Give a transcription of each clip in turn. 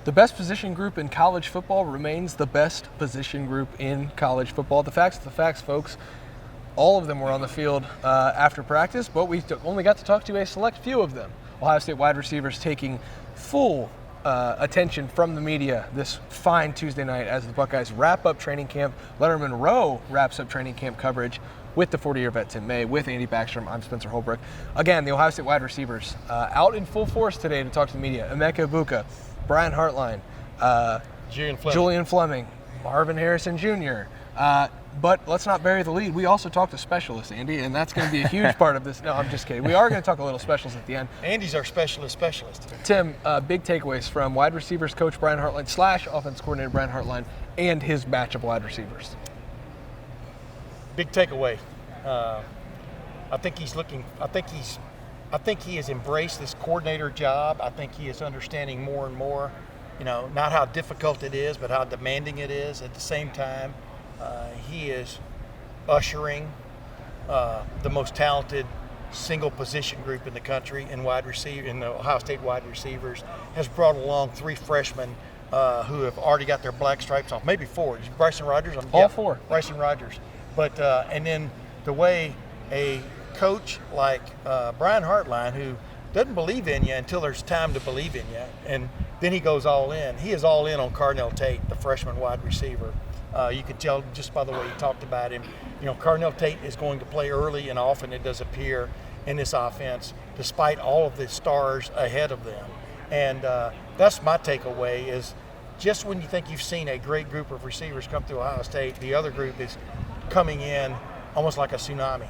The best position group in college football remains the best position group in college football. The facts are the facts, folks. All of them were on the field after practice, but we only got to talk to a select few of them. Ohio State wide receivers taking full attention from the media this fine Tuesday night as the Buckeyes wrap up training camp. Lettermen Row wraps up training camp coverage with the 40-year vet Tim May, with Andy Backstrom. I'm Spencer Holbrook. Again, the Ohio State wide receivers out in full force today to talk to the media. Emeka Egbuka, Brian Hartline, Julian Fleming, Marvin Harrison Jr. But let's not bury the lead. We also talked to specialists, Andy, and that's going to be a huge part of this. No, I'm just kidding. We are going to talk a little specials at the end. Andy's our specialist. Tim, big takeaways from wide receivers coach Brian Hartline / offense coordinator Brian Hartline and his batch of wide receivers. Big takeaway. I think he has embraced this coordinator job. I think he is understanding more and more, not how difficult it is, but how demanding it is. At the same time, he is ushering the most talented single position group in the country in the Ohio State wide receivers. Has brought along 3 freshmen who have already got their black stripes off, maybe 4. Bryson Rogers? All 4. Bryson Rogers. But and then the way a coach like Brian Hartline, who doesn't believe in you until there's time to believe in you, and then he goes all in. He is all in on Carnell Tate, the freshman wide receiver. You could tell just by the way he talked about him. Carnell Tate is going to play early and often, it does appear, in this offense, despite all of the stars ahead of them. And that's my takeaway is just when you think you've seen a great group of receivers come through Ohio State, the other group is coming in almost like a tsunami.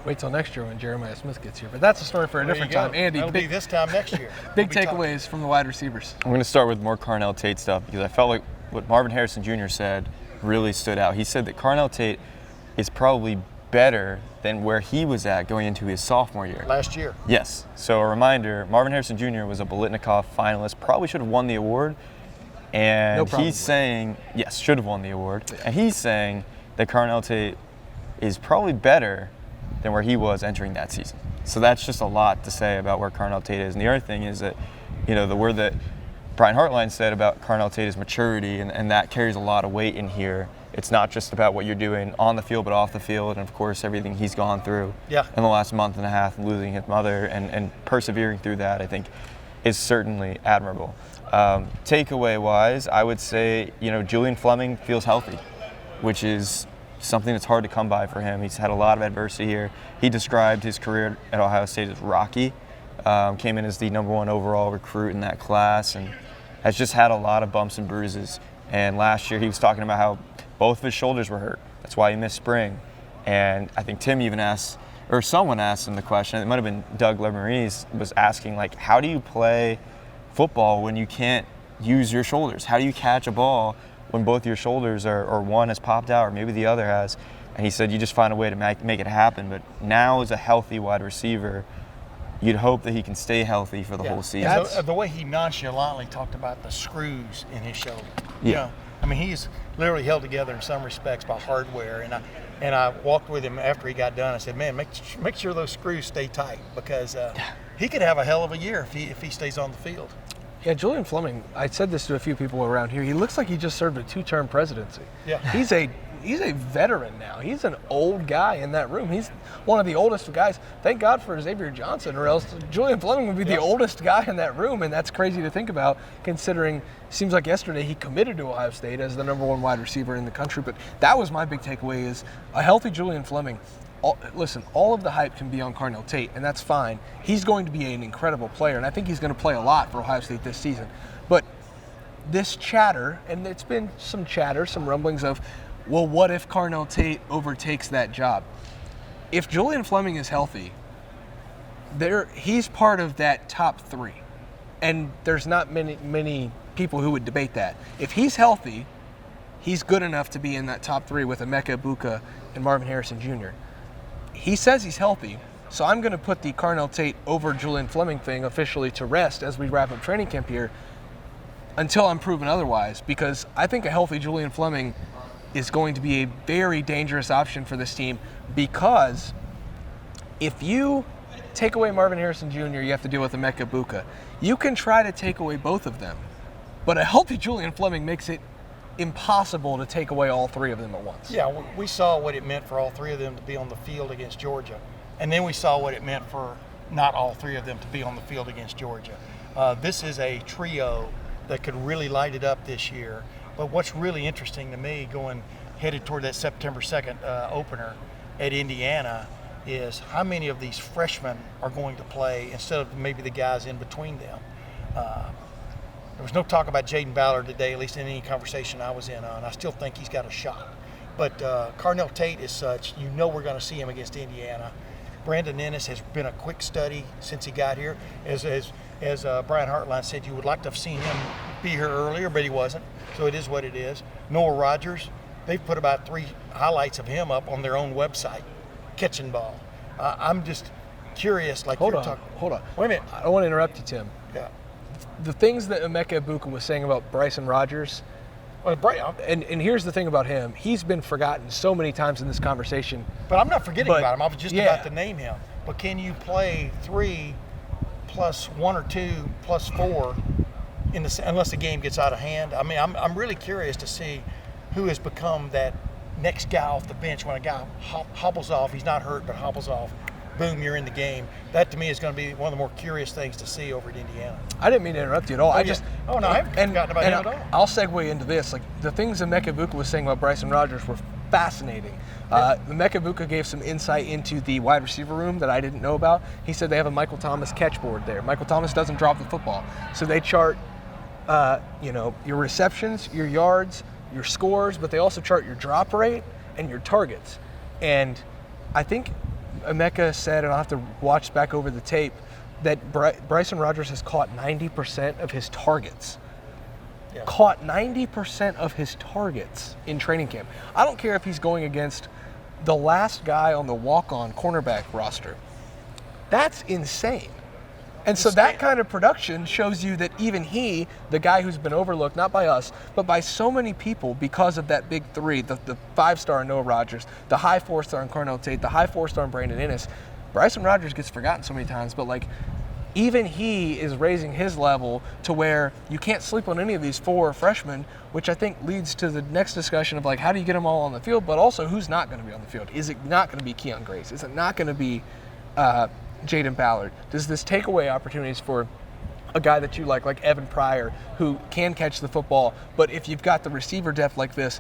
Wait till next year when Jeremiah Smith gets here. But that's a story for a different time. Andy, it'll be this time next year. Big takeaways from the wide receivers. I'm going to start with more Carnell Tate stuff because I felt like what Marvin Harrison Jr. said really stood out. He said that Carnell Tate is probably better than where he was at going into his sophomore year. Last year. Yes. So a reminder, Marvin Harrison Jr. was a Bolitnikoff finalist, probably should have won the award. And he's saying, yes, should have won the award. Yeah. And he's saying that Carnell Tate is probably better than where he was entering that season. So that's just a lot to say about where Carnell Tate is. And the other thing is that, the word that Brian Hartline said about Carnell Tate is maturity, and that carries a lot of weight in here. It's not just about what you're doing on the field, but off the field, and of course everything he's gone through in the last month and a half, losing his mother and persevering through that, I think, is certainly admirable. Takeaway-wise, I would say, Julian Fleming feels healthy, which is something that's hard to come by for him. He's had a lot of adversity here. He described his career at Ohio State as rocky. Came in as the #1 overall recruit in that class and has just had a lot of bumps and bruises. And last year he was talking about how both of his shoulders were hurt. That's why he missed spring. And I think Tim even asked, or someone asked him the question, it might have been Doug Levermees, was asking, how do you play football when you can't use your shoulders? How do you catch a ball when both your shoulders or one has popped out or maybe the other has? And he said you just find a way to make it happen. But now as a healthy wide receiver, you'd hope that he can stay healthy for the whole season. The way he nonchalantly talked about the screws in his shoulder. Yeah. He's literally held together in some respects by hardware. And I walked with him after he got done. I said, man, make sure those screws stay tight because he could have a hell of a year if he stays on the field. Yeah, Julian Fleming, I said this to a few people around here, he looks like he just served a 2-term presidency. Yeah. He's a veteran now. He's an old guy in that room. He's one of the oldest guys. Thank God for Xavier Johnson, or else Julian Fleming would be the oldest guy in that room, and that's crazy to think about considering it seems like yesterday he committed to Ohio State as the #1 wide receiver in the country. But that was my big takeaway is a healthy Julian Fleming. Listen, all of the hype can be on Carnell Tate, and that's fine. He's going to be an incredible player, and I think he's going to play a lot for Ohio State this season. But this chatter, and it's been some chatter, some rumblings of, well, what if Carnell Tate overtakes that job? If Julian Fleming is healthy, he's part of that top 3. And there's not many people who would debate that. If he's healthy, he's good enough to be in that top 3 with Emeka Egbuka and Marvin Harrison Jr. He says he's healthy, so I'm going to put the Carnell Tate over Julian Fleming thing officially to rest as we wrap up training camp here until I'm proven otherwise, because I think a healthy Julian Fleming is going to be a very dangerous option for this team, because if you take away Marvin Harrison Jr., you have to deal with Emeka Egbuka. You can try to take away both of them, But a healthy Julian Fleming makes it impossible to take away all three of them at once. Yeah, we saw what it meant for all three of them to be on the field against Georgia. And then we saw what it meant for not all three of them to be on the field against Georgia. This is a trio that could really light it up this year. But what's really interesting to me, headed toward that September 2nd opener at Indiana, is how many of these freshmen are going to play instead of maybe the guys in between them. There was no talk about Jaden Ballard today, at least in any conversation I was in on. I still think he's got a shot. But Carnell Tate is such, we're going to see him against Indiana. Brandon Ennis has been a quick study since he got here. As Brian Hartline said, you would like to have seen him be here earlier, but he wasn't. So it is what it is. Noah Rogers, they've put about 3 highlights of him up on their own website, catching ball. I'm just curious. Hold on. Wait a minute. I don't want to interrupt you, Tim. Yeah. The things that Emeka Egbuka was saying about Bryson Rogers, and here's the thing about him. He's been forgotten so many times in this conversation. But I'm not forgetting about him. I was just about to name him. But can you play 3 plus 1 or 2 plus 4 unless the game gets out of hand? I mean, I'm really curious to see who has become that next guy off the bench when a guy hobbles off. He's not hurt, but hobbles off. Boom, you're in the game. That to me is going to be one of the more curious things to see over at Indiana. I didn't mean to interrupt you at all. I haven't forgotten about him at all. I'll segue into this. Like the things that Emeka Egbuka was saying about Bryson Rogers were fascinating. Emeka Egbuka gave some insight into the wide receiver room that I didn't know about. He said they have a Michael Thomas catch board there. Michael Thomas doesn't drop the football, so they chart, your receptions, your yards, your scores, but they also chart your drop rate and your targets. And I think Emeka said, and I'll have to watch back over the tape, that Bryson Rogers has caught 90% of his targets. Yeah. Caught 90% of his targets in training camp. I don't care if he's going against the last guy on the walk-on cornerback roster. That's insane. And so that kind of production shows you that even he, the guy who's been overlooked, not by us, but by so many people because of that big 3, the 5-star Noah Rogers, the high 4-star in Carnell Tate, the high 4-star in Brandon Ennis. Bryson Rogers gets forgotten so many times, but even he is raising his level to where you can't sleep on any of these 4 freshmen, which I think leads to the next discussion of how do you get them all on the field, but also who's not going to be on the field? Is it not going to be Keon Grace? Is it not going to be Jaden Ballard? Does this take away opportunities for a guy that you like Evan Pryor, who can catch the football, but if you've got the receiver depth like this,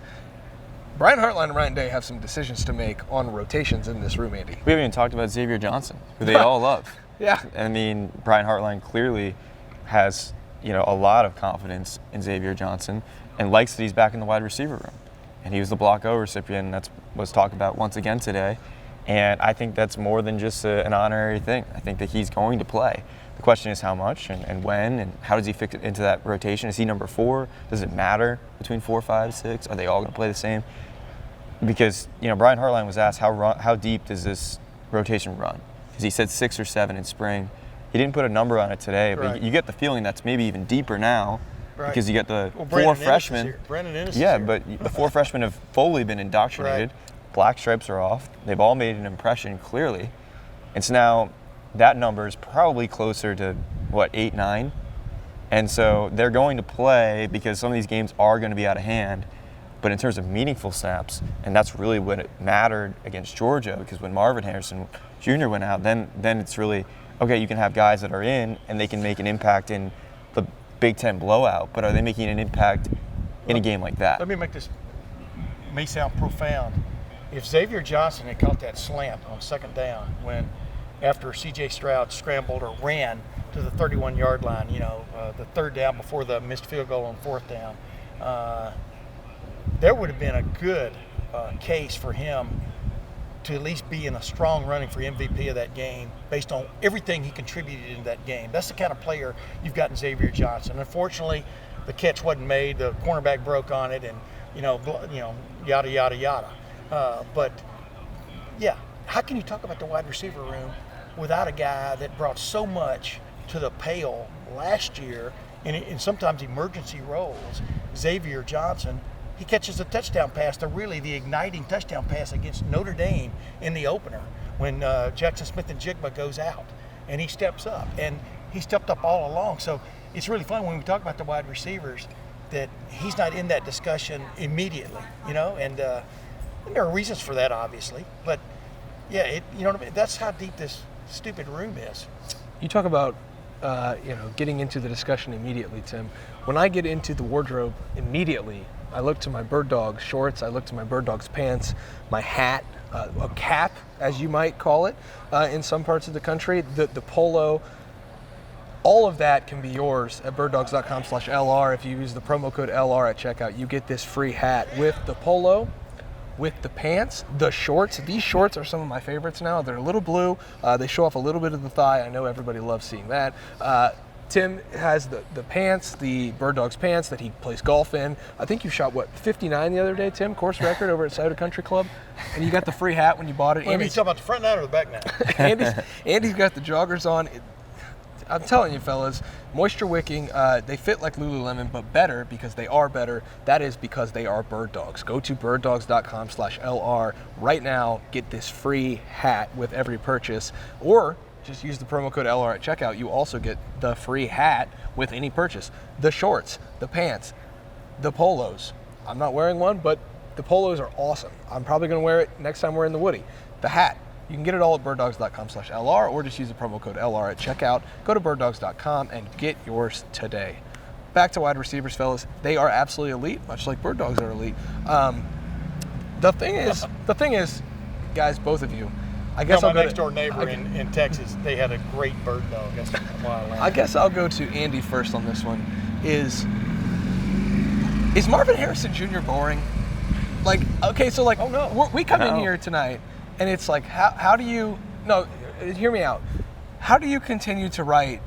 Brian Hartline and Ryan Day have some decisions to make on rotations in this room, Andy. We haven't even talked about Xavier Johnson, who they all love. Yeah. I mean, Brian Hartline clearly has, a lot of confidence in Xavier Johnson and likes that he's back in the wide receiver room. And he was the Block O recipient, and that was talked about once again today. And I think that's more than just an honorary thing. I think that he's going to play. The question is how much and when and how does he fit into that rotation? Is he number 4? Does it matter between 4, 5, 6? Are they all going to play the same? Because, Brian Hartline was asked how deep does this rotation run? Because he said 6 or 7 in spring. He didn't put a number on it today, but you get the feeling that's maybe even deeper now because you get the 4 freshmen. Brandon Ennis is here. But the 4 freshmen have fully been indoctrinated. Right. Black stripes are off. They've all made an impression clearly. And so now that number is probably closer to, 8, 9? And so they're going to play because some of these games are going to be out of hand. But in terms of meaningful snaps, and that's really what it mattered against Georgia, because when Marvin Harrison Jr. went out, then it's really, okay, you can have guys that are in and they can make an impact in the Big Ten blowout, but are they making an impact in a game like that? Let me make this, may sound profound. If Xavier Johnson had caught that slant on 2nd down when after C.J. Stroud scrambled or ran to the 31-yard line, the 3rd down before the missed field goal on 4th down, there would have been a good case for him to at least be in a strong running for MVP of that game based on everything he contributed in that game. That's the kind of player you've got in Xavier Johnson. Unfortunately, the catch wasn't made. The cornerback broke on it, and yada yada yada. But yeah, how can you talk about the wide receiver room without a guy that brought so much to the pail last year in sometimes emergency roles? Xavier Johnson, he catches a touchdown pass, the igniting touchdown pass against Notre Dame in the opener when Jackson Smith and Jigba goes out, and he steps up, and he stepped up all along. So it's really fun when we talk about the wide receivers that he's not in that discussion immediately, and there are reasons for that, obviously. But, yeah, you know what I mean? That's how deep this stupid room is. You talk about, getting into the discussion immediately, Tim. When I get into the wardrobe immediately, I look to my Bird Dogs shorts, I look to my Bird Dogs pants, my hat, a cap, as you might call it, in some parts of the country, the polo. All of that can be yours at birddogs.com/LR. If you use the promo code LR at checkout, you get this free hat with the polo, with the pants, the shorts. These shorts are some of my favorites now. They're a little blue. They show off a little bit of the thigh. I know everybody loves seeing that. Tim has the pants, the Bird Dogs pants that he plays golf in. I think you shot, 59 the other day, Tim? Course record over at Cider Country Club. And you got the free hat when you bought it. Well, you talking about the front nine or the back nine? Andy's got the joggers on. I'm telling you, fellas, moisture wicking, they fit like Lululemon, but better because they are better. That is because they are Bird Dogs. Go to birddogs.com/LR right now. Get this free hat with every purchase, or just use the promo code LR at checkout. You also get the free hat with any purchase. The shorts, the pants, the polos. I'm not wearing one, but the polos are awesome. I'm probably going to wear it next time we're in the Woody. The hat. You can get it all at birddogs.com/LR, or just use the promo code LR at checkout. Go to birddogs.com and get yours today. Back to wide receivers, fellas. They are absolutely elite, much like Bird Dogs are elite. The thing is, guys, both of you, I guess my next door neighbor in Texas, they had a great bird dog. That's why I I guess I'll go to Andy first on this one. Is Marvin Harrison Jr. boring? Like, okay, so like, oh no, we come in here tonight, and it's like, how do you? No, hear me out. How do you continue to write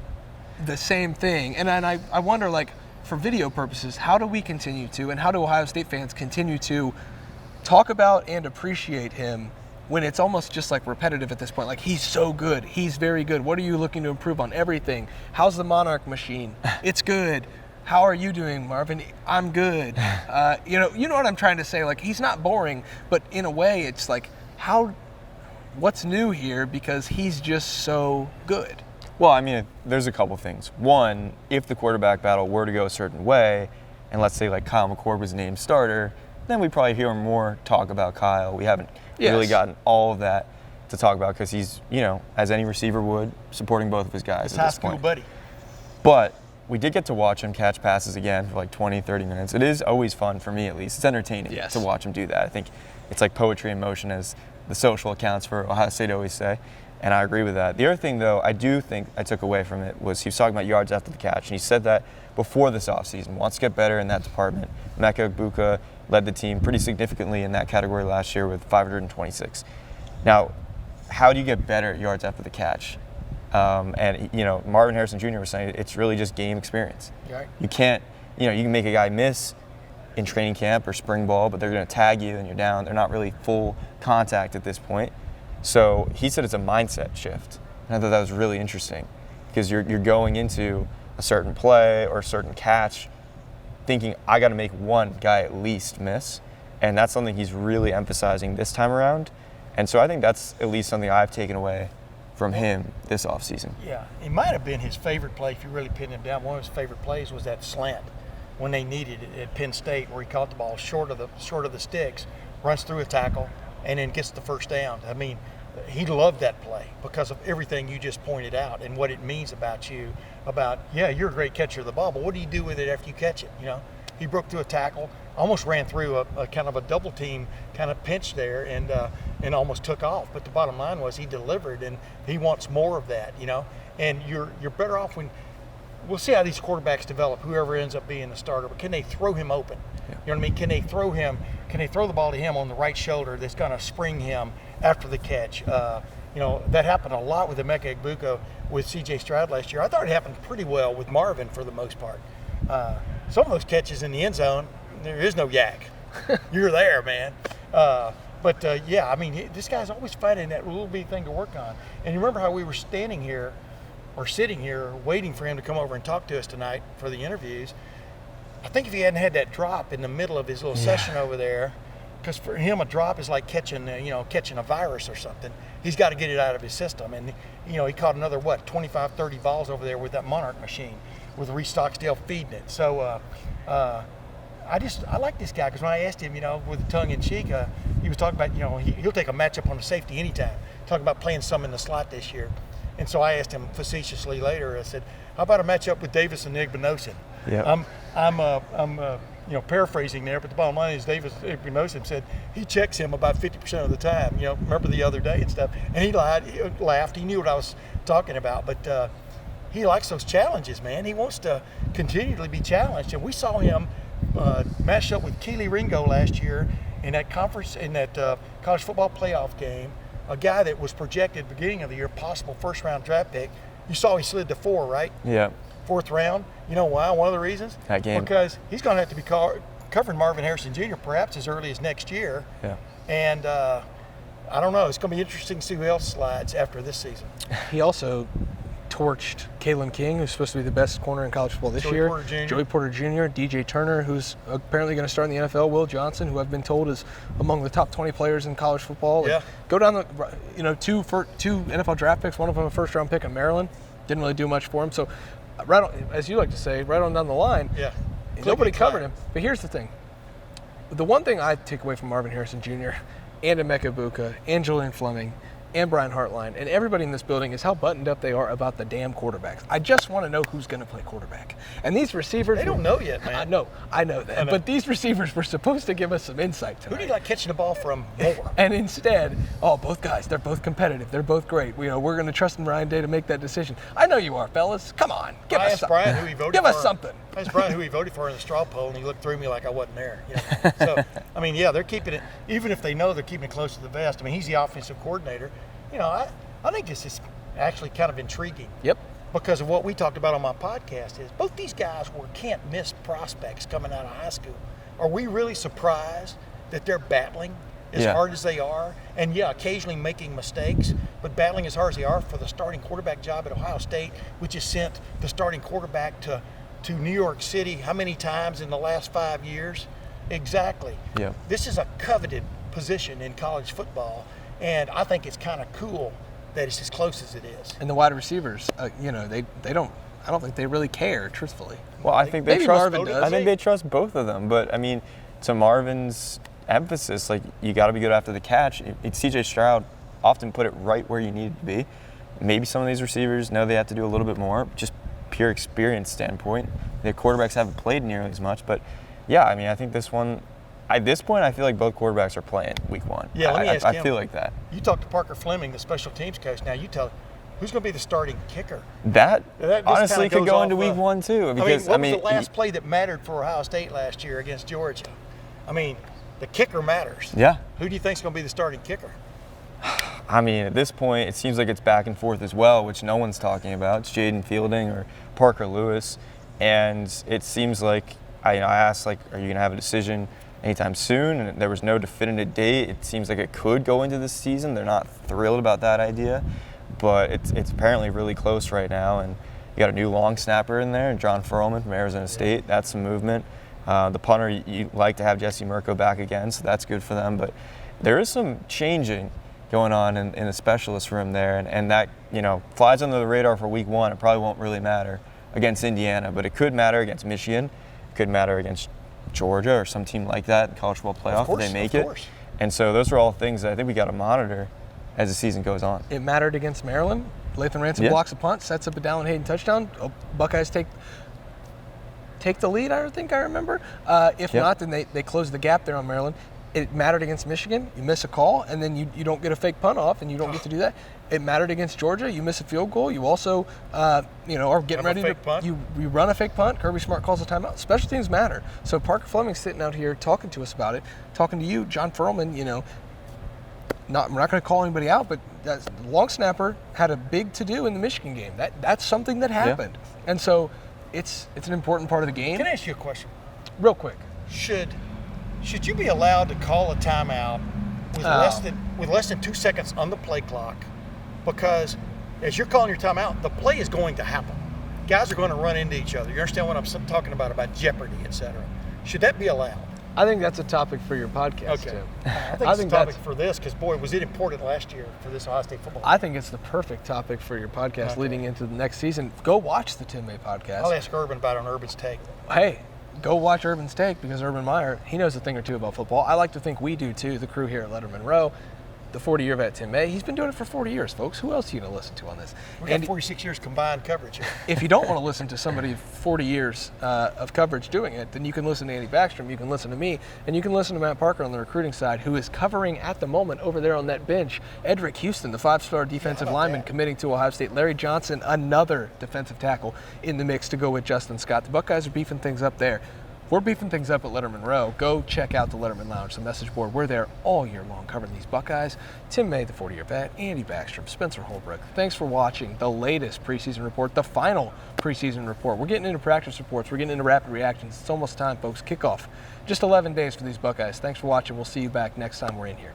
the same thing? And then I wonder, like, for video purposes, how do we continue to, and how do Ohio State fans continue to talk about and appreciate him when it's almost just like repetitive at this point? Like, he's so good, he's very good. What are you looking to improve on? Everything. How's the Monarch machine? It's good. How are you doing, Marvin? I'm good. You know what I'm trying to say. Like, he's not boring, but in a way, it's like, what's new here? Because he's just so good. Well, I mean, there's a couple things. One, if the quarterback battle were to go a certain way, and let's say like Kyle McCord was named starter, then we probably hear more talk about Kyle. We haven't really gotten all of that to talk about because he's, as any receiver would, supporting both of his guys at this point. High school buddy. But we did get to watch him catch passes again for like 20, 30 minutes. It is always fun, for me at least. It's entertaining to watch him do that. I think it's like poetry in motion, as the social accounts for Ohio State always say, and I agree with that. The other thing, though, I do think I took away from it was he was talking about yards after the catch, and he said that before this offseason, wants to get better in that department. Emeka Egbuka led the team pretty significantly in that category last year with 526. Now, how do you get better at yards after the catch? And Marvin Harrison Jr. was saying it's really just game experience. Right. You can't, you can make a guy miss in training camp or spring ball, but they're going to tag you and you're down. They're not really full contact at this point. So he said it's a mindset shift. And I thought that was really interesting because you're going into a certain play or a certain catch thinking, I got to make one guy at least miss. And that's something he's really emphasizing this time around. And so I think that's at least something I've taken away from him this offseason. Yeah, it might have been his favorite play if you really pinned him down. One of his favorite plays was that slant when they needed it at Penn State, where he caught the ball short of the sticks, runs through a tackle, and then gets the first down. I mean, he loved that play because of everything you just pointed out and what it means about you. You're a great catcher of the ball, but what do you do with it after you catch it? He broke through a tackle, almost ran through a kind of a double team kind of pinch there, and almost took off. But the bottom line was he delivered, and he wants more of that. And you're better off when. We'll see how these quarterbacks develop, whoever ends up being the starter, but can they throw him open? Yeah. You know what I mean? Can they throw the ball to him on the right shoulder that's going to spring him after the catch? That happened a lot with Emeka Egbuka with C.J. Stroud last year. I thought it happened pretty well with Marvin for the most part. Some of those catches in the end zone, there is no yak. You're there, man. This guy's always finding that little bitty thing to work on. And you remember how we were sitting here waiting for him to come over and talk to us tonight for the interviews. I think if he hadn't had that drop in the middle of his little session over there, because for him a drop is like catching a virus or something. He's got to get it out of his system. And, he caught another, 25, 30 balls over there with that Monarch machine. with Reese Stocksdale feeding it. So I like this guy because when I asked him, with tongue in cheek, he was talking about, he'll take a matchup on a safety anytime. Talking about playing some in the slot this year. And so I asked him facetiously later, I said, how about a matchup with Davis and Igbinosin? Yeah. I'm paraphrasing there, but the bottom line is Davis Igbinosin said he checks him about 50% of the time. Remember the other day and stuff. And he laughed. He knew what I was talking about, but he likes those challenges, man. He wants to continually be challenged. And we saw him match up with Keely Ringo last year in that college football playoff game. A guy that was projected at the beginning of the year, possible first-round draft pick. You saw he slid to 4, right? Yeah. 4th round. You know why? One of the reasons? That game. Because he's going to have to be covering Marvin Harrison Jr. perhaps as early as next year. Yeah. And I don't know. It's going to be interesting to see who else slides after this season. He also torched Kalen King, who's supposed to be the best corner in college football this year. Joey Porter Jr., DJ Turner, who's apparently going to start in the NFL. Will Johnson, who I've been told is among the top 20 players in college football. Yeah. Go down the, two NFL draft picks, one of them a first-round pick in Maryland. Didn't really do much for him. So, right on, as you like to say, right on down the line. Yeah. Nobody covered him. But here's the thing. The one thing I take away from Marvin Harrison Jr. and Emeka Egbuka and Julian Fleming and Brian Hartline and everybody in this building is how buttoned up they are about the damn quarterbacks. I just want to know who's going to play quarterback. And these receivers... They don't know yet, man. I know that. But these receivers were supposed to give us some insight tonight. Who do you like catching the ball from more? And instead, both guys, they're both competitive. They're both great. We're going to trust in Ryan Day to make that decision. I know you are, fellas. Come on. Give us something. Brian who he voted give for. us something. I asked Brian who he voted for in the straw poll, and he looked through me like I wasn't there. So, they're keeping it, even if they know they're keeping it close to the vest. He's the offensive coordinator. I think this is actually kind of intriguing. Yep. Because of what we talked about on my podcast is both these guys were can't-miss prospects coming out of high school. Are we really surprised that they're battling as hard as they are? And, occasionally making mistakes, but battling as hard as they are for the starting quarterback job at Ohio State, which has sent the starting quarterback to New York City how many times in the last 5 years? Exactly. Yeah. This is a coveted position in college football, and I think it's kind of cool that it's as close as it is. And the wide receivers, they don't. I don't think they really care, truthfully. Well, I think they trust. Marvin does. I think they trust both of them. But to Marvin's emphasis, you got to be good after the catch. C.J. Stroud often put it right where you need it to be. Maybe some of these receivers know they have to do a little bit more, just pure experience standpoint. The quarterbacks haven't played nearly as much, but I think this one. At this point, I feel like both quarterbacks are playing week 1. Yeah, let me ask him. I feel like that. You talked to Parker Fleming, the special teams coach. Now you tell who's going to be the starting kicker. That honestly could go into week 1 too. Because what was the last play that mattered for Ohio State last year against Georgia? The kicker matters. Yeah. Who do you think is going to be the starting kicker? At this point, it seems like it's back and forth as well, which no one's talking about. It's Jaden Fielding or Parker Lewis, and it seems like I asked, are you going to have a decision anytime soon? And there was no definitive date. It seems like it could go into this season. They're not thrilled about that idea, but it's apparently really close right now. And you got a new long snapper in there, John Furlman from Arizona State. That's some movement. The punter, you like to have Jesse Mirko back again, so that's good for them. But there is some changing going on in the specialist room there, and that flies under the radar for week 1. It probably won't really matter against Indiana, but it could matter against Michigan. It could matter against Georgia or some team like that in college football playoff if they make it. And so those are all things that I think we got to monitor as the season goes on. It mattered against Maryland. Lathan Ransom blocks a punt, sets up a Dallin Hayden touchdown. Buckeyes take the lead, I think I remember. If not, then they close the gap there on Maryland. It mattered against Michigan. You miss a call, and then you don't get a fake punt off, and you don't get to do that. It mattered against Georgia. You miss a field goal. You also, are getting ready to you run a fake punt. Kirby Smart calls a timeout. Special teams matter. So Parker Fleming's sitting out here talking to us about it, talking to you, John Furlman. We're not going to call anybody out, but that long snapper had a big to do in the Michigan game. That's something that happened, and so it's an important part of the game. Can I ask you a question, real quick? Should you be allowed to call a timeout with less than 2 seconds on the play clock? Because as you're calling your timeout, the play is going to happen. Guys are going to run into each other. You understand what I'm talking about jeopardy, etc. Should that be allowed? I think that's a topic for your podcast, Okay. Tim. I think it's a topic for this because, boy, was it important last year for this Ohio State football. I think it's the perfect topic for your podcast leading into the next season. Go watch the Tim May podcast. I'll ask Urban about it on Urban's Take. Hey, go watch Urban's Take because Urban Meyer, he knows a thing or two about football. I like to think we do too, the crew here at Lettermen Row. The 40-year vet Tim May, he's been doing it for 40 years, folks. Who else are you going to listen to on this? We got 46 years combined coverage here. If you don't want to listen to somebody 40 years of coverage doing it, then you can listen to Andy Backstrom, you can listen to me, and you can listen to Matt Parker on the recruiting side, who is covering at the moment over there on that bench Edric Houston, the 5-star defensive lineman committing to Ohio State. Larry Johnson, another defensive tackle in the mix to go with Justin Scott. The Buckeyes are beefing things up there. We're beefing things up at Lettermen Row. Go check out the Letterman Lounge, the message board. We're there all year long covering these Buckeyes. Tim May, the 40-year vet, Andy Backstrom, Spencer Holbrook. Thanks for watching the latest preseason report, the final preseason report. We're getting into practice reports. We're getting into rapid reactions. It's almost time, folks. Kickoff. Just 11 days for these Buckeyes. Thanks for watching. We'll see you back next time we're in here.